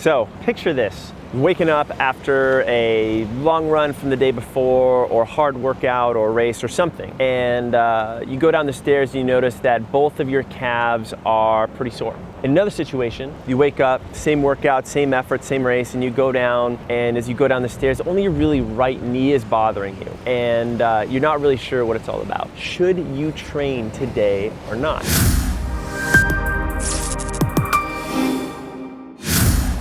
So picture this, waking up after a long run from the day before or hard workout or race or something. And you go down the stairs and you notice that both of your calves are pretty sore. In another situation, you wake up, same workout, same effort, same race, and you go down, and as you go down the stairs, only your really right knee is bothering you. And you're not really sure what it's all about. Should you train today or not?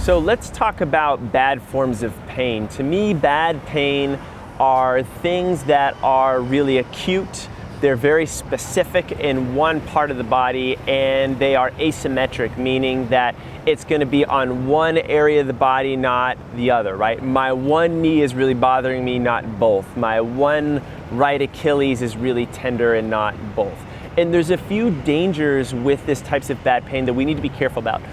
So let's talk about bad forms of pain. To me, bad pain are things that are really acute. They're very specific in one part of the body, and they are asymmetric, meaning that it's going to be on one area of the body, not the other, right? My one knee is really bothering me, not both. My one right Achilles is really tender and not both. And there's a few dangers with this types of bad pain that we need to be careful about.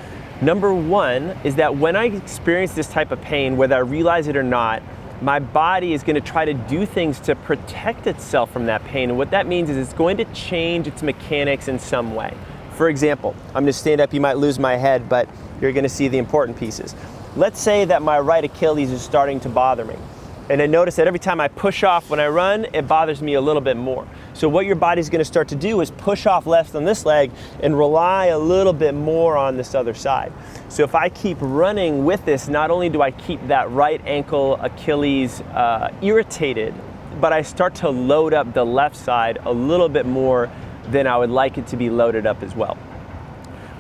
Number one is that when I experience this type of pain, whether I realize it or not, my body is going to try to do things to protect itself from that pain. And what that means is it's going to change its mechanics in some way. For example, I'm going to stand up, you might lose my head, but you're going to see the important pieces. Let's say that my right Achilles is starting to bother me. And I notice that every time I push off when I run, it bothers me a little bit more. So what your body's going to start to do is push off less on this leg and rely a little bit more on this other side. So if I keep running with this, not only do I keep that right ankle Achilles irritated, but I start to load up the left side a little bit more than I would like it to be loaded up as well.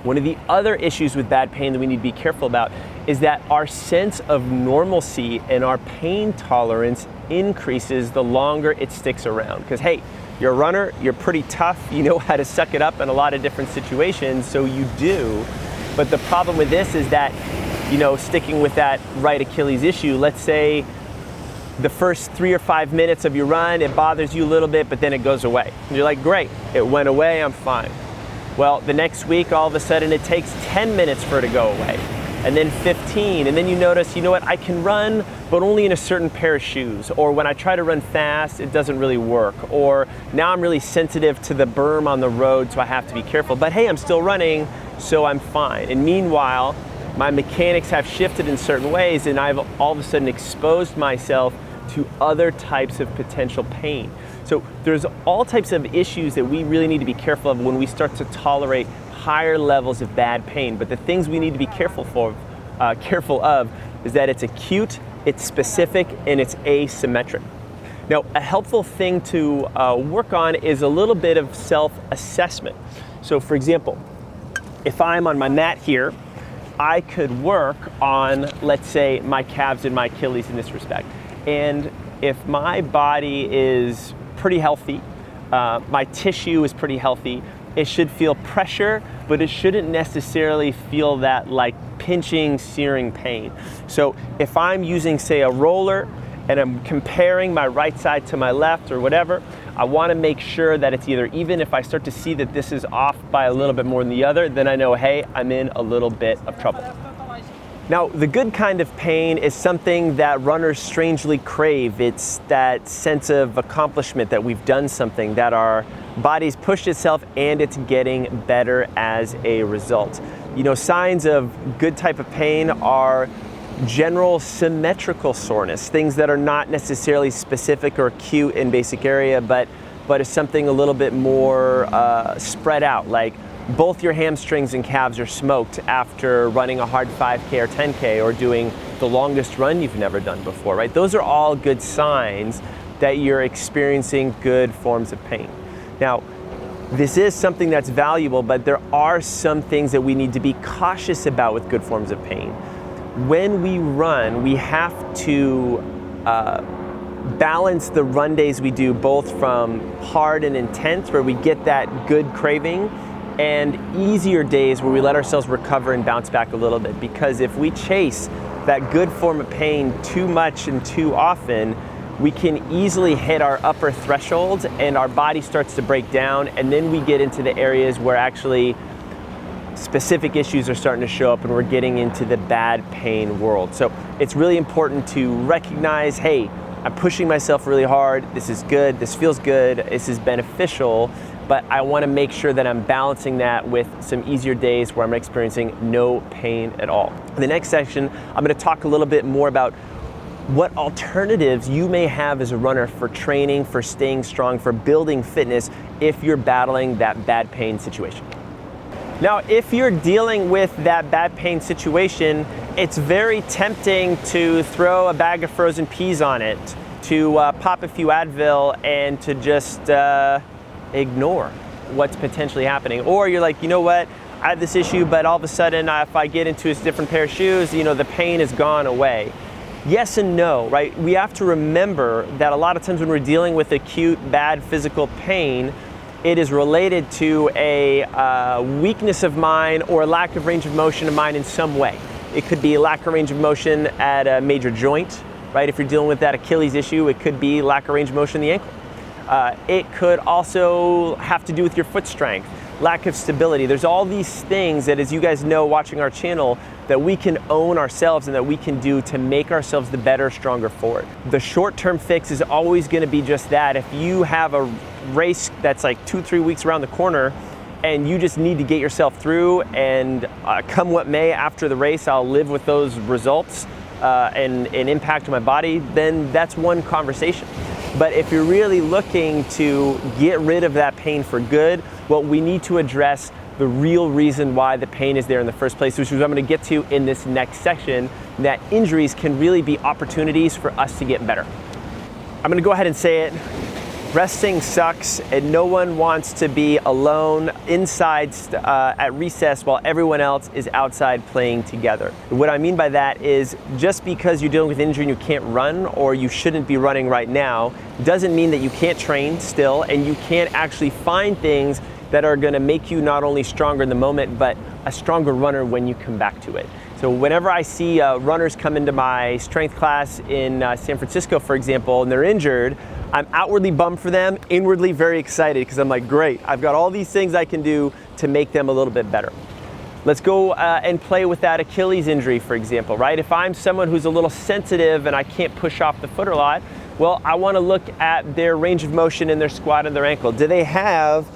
One of the other issues with bad pain that we need to be careful about is that our sense of normalcy and our pain tolerance increases the longer it sticks around. Because hey, you're a runner, you're pretty tough, you know how to suck it up in a lot of different situations, so you do. But the problem with this is that, sticking with that right Achilles issue, let's say the first 3 or 5 minutes of your run, it bothers you a little bit, but then it goes away. And you're like, great, it went away, I'm fine. Well, the next week, all of a sudden, it takes 10 minutes for it to go away, and then 15, and then you notice, I can run, but only in a certain pair of shoes, or when I try to run fast, it doesn't really work, or now I'm really sensitive to the berm on the road, so I have to be careful, but hey, I'm still running, so I'm fine. And meanwhile, my mechanics have shifted in certain ways, and I've all of a sudden exposed myself to other types of potential pain. So there's all types of issues that we really need to be careful of when we start to tolerate higher levels of bad pain. But the things we need to be careful of is that it's acute, it's specific, and it's asymmetric. Now, a helpful thing to work on is a little bit of self-assessment. So for example, if I'm on my mat here, I could work on, let's say, my calves and my Achilles in this respect. And if my body is pretty healthy, my tissue is pretty healthy, it should feel pressure, but it shouldn't necessarily feel that like pinching, searing pain. So if I'm using, say, a roller and I'm comparing my right side to my left or whatever, I want to make sure that it's either even. If I start to see that this is off by a little bit more than the other, then I know, hey, I'm in a little bit of trouble. Now, the good kind of pain is something that runners strangely crave. It's that sense of accomplishment that we've done something, that our body's pushed itself and it's getting better as a result. Signs of good type of pain are general symmetrical soreness, things that are not necessarily specific or acute in basic area, but is something a little bit more spread out, like both your hamstrings and calves are smoked after running a hard 5K or 10K or doing the longest run you've never done before, right? Those are all good signs that you're experiencing good forms of pain. Now, this is something that's valuable, but there are some things that we need to be cautious about with good forms of pain. When we run, we have to balance the run days we do, both from hard and intense, where we get that good craving, and easier days where we let ourselves recover and bounce back a little bit. Because if we chase that good form of pain too much and too often, we can easily hit our upper thresholds and our body starts to break down, and then we get into the areas where actually specific issues are starting to show up and we're getting into the bad pain world. So it's really important to recognize, hey, I'm pushing myself really hard, this is good, this feels good, this is beneficial, but I want to make sure that I'm balancing that with some easier days where I'm experiencing no pain at all. In the next section, I'm going to talk a little bit more about what alternatives you may have as a runner for training, for staying strong, for building fitness if you're battling that bad pain situation. Now, if you're dealing with that bad pain situation, it's very tempting to throw a bag of frozen peas on it, to pop a few Advil, and to just ignore what's potentially happening. Or you're like, you know what, I have this issue, but all of a sudden, if I get into a different pair of shoes, the pain is gone away. Yes and no, right? We have to remember that a lot of times when we're dealing with acute bad physical pain, it is related to a weakness of mine or a lack of range of motion of mine in some way. It could be a lack of range of motion at a major joint, right? If you're dealing with that Achilles issue, it could be lack of range of motion in the ankle. It could also have to do with your foot strength, lack of stability. There's all these things that, as you guys know watching our channel, that we can own ourselves and that we can do to make ourselves the better, stronger forward. The short-term fix is always going to be just that. If you have a race that's like 2-3 weeks around the corner and you just need to get yourself through, and come what may after the race, I'll live with those results and impact on my body, then that's one conversation. But if you're really looking to get rid of that pain for good, well, we need to address the real reason why the pain is there in the first place, which is what I'm going to get to in this next section, that injuries can really be opportunities for us to get better. I'm going to go ahead and say it. Resting sucks, and no one wants to be alone inside at recess while everyone else is outside playing together. What I mean by that is, just because you're dealing with injury and you can't run, or you shouldn't be running right now, doesn't mean that you can't train still, and you can't actually find things that are going to make you not only stronger in the moment, but a stronger runner when you come back to it. So whenever I see runners come into my strength class in San Francisco, for example, and they're injured, I'm outwardly bummed for them, inwardly very excited, because I'm like, great, I've got all these things I can do to make them a little bit better. Let's go and play with that Achilles injury, for example, right? If I'm someone who's a little sensitive and I can't push off the foot a lot, well, I want to look at their range of motion in their squat and their ankle. Do they have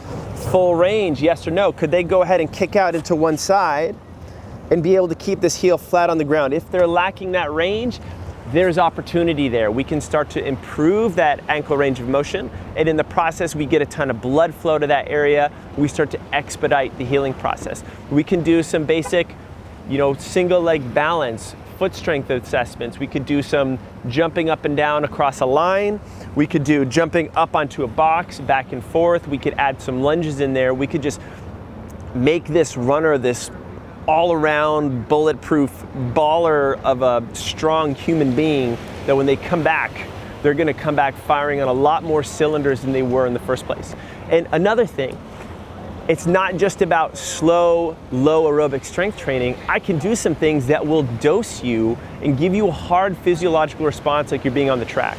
full range, yes or no? Could they go ahead and kick out into one side and be able to keep this heel flat on the ground? If they're lacking that range, there's opportunity there. We can start to improve that ankle range of motion, and in the process, we get a ton of blood flow to that area. We start to expedite the healing process. We can do some basic, single leg balance, foot strength assessments. We could do some jumping up and down across a line. We could do jumping up onto a box, back and forth. We could add some lunges in there. We could just make this runner this all-around bulletproof baller of a strong human being, that when they come back, they're going to come back firing on a lot more cylinders than they were in the first place. And another thing, it's not just about slow, low aerobic strength training. I can do some things that will dose you and give you a hard physiological response like you're being on the track.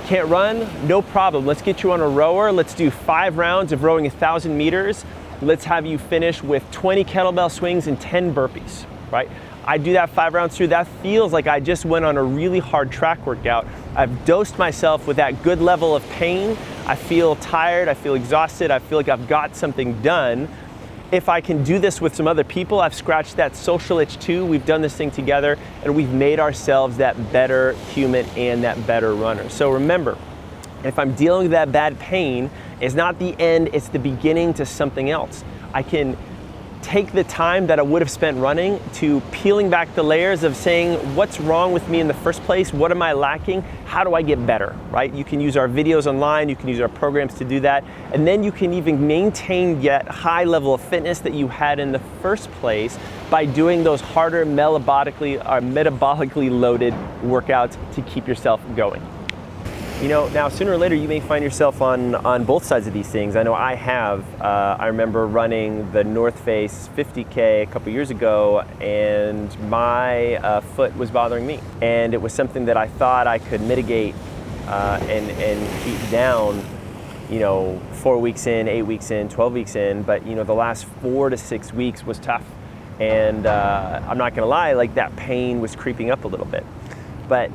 Can't run? No problem. Let's get you on a rower. Let's do 5 rounds of rowing 1,000 meters. Let's have you finish with 20 kettlebell swings and 10 burpees, right? I do that 5 rounds through. That feels like I just went on a really hard track workout. I've dosed myself with that good level of pain. I feel tired, I feel exhausted, I feel like I've got something done. If I can do this with some other people, I've scratched that social itch too. We've done this thing together, and we've made ourselves that better human and that better runner. So remember, if I'm dealing with that bad pain, it's not the end, it's the beginning to something else. I can take the time that I would have spent running to peeling back the layers of saying, what's wrong with me in the first place? What am I lacking? How do I get better, right? You can use our videos online, you can use our programs to do that, and then you can even maintain that high level of fitness that you had in the first place by doing those harder metabolically loaded workouts to keep yourself going. Now sooner or later you may find yourself on both sides of these things. I know I have. I remember running the North Face 50K a couple years ago, and my foot was bothering me. And it was something that I thought I could mitigate and keep down, 4 weeks in, 8 weeks in, 12 weeks in. But the last 4 to 6 weeks was tough. And I'm not gonna lie, like that pain was creeping up a little bit. But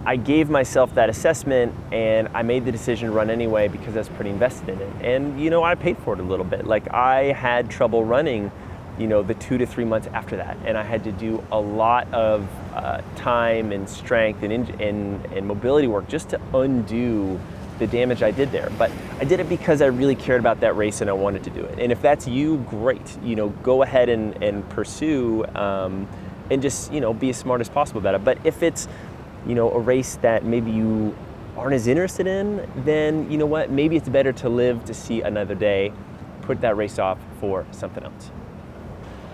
I gave myself that assessment and I made the decision to run anyway because I was pretty invested in it. And you know, I paid for it a little bit. Like I had trouble running, you know, the 2 to 3 months after that, and I had to do a lot of time and strength and mobility work just to undo the damage I did there. But I did it because I really cared about that race and I wanted to do it. And if that's you, great. You know, go ahead and pursue and just, you know, be as smart as possible about it. But if it's, you know, a race that maybe you aren't as interested in, then you know what, maybe it's better to live to see another day, put that race off for something else.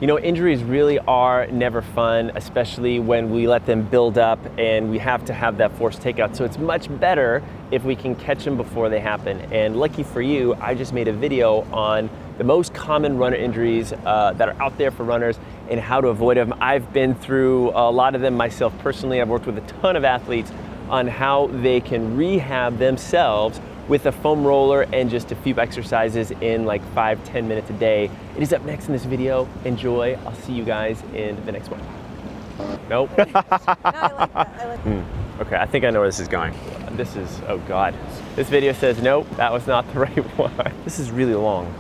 You know, injuries really are never fun, especially when we let them build up and we have to have that forced takeout. So it's much better if we can catch them before they happen. And lucky for you, I just made a video on the most common runner injuries that are out there for runners and how to avoid them. I've been through a lot of them myself personally. I've worked with a ton of athletes on how they can rehab themselves with a foam roller and just a few exercises in like 5-10 minutes a day. It is up next in this video. Enjoy. I'll see you guys in the next one. Nope. No, I like that. I like that. Okay, I think I know where this is going. This is, oh God. This video says, nope, that was not the right one. This is really long.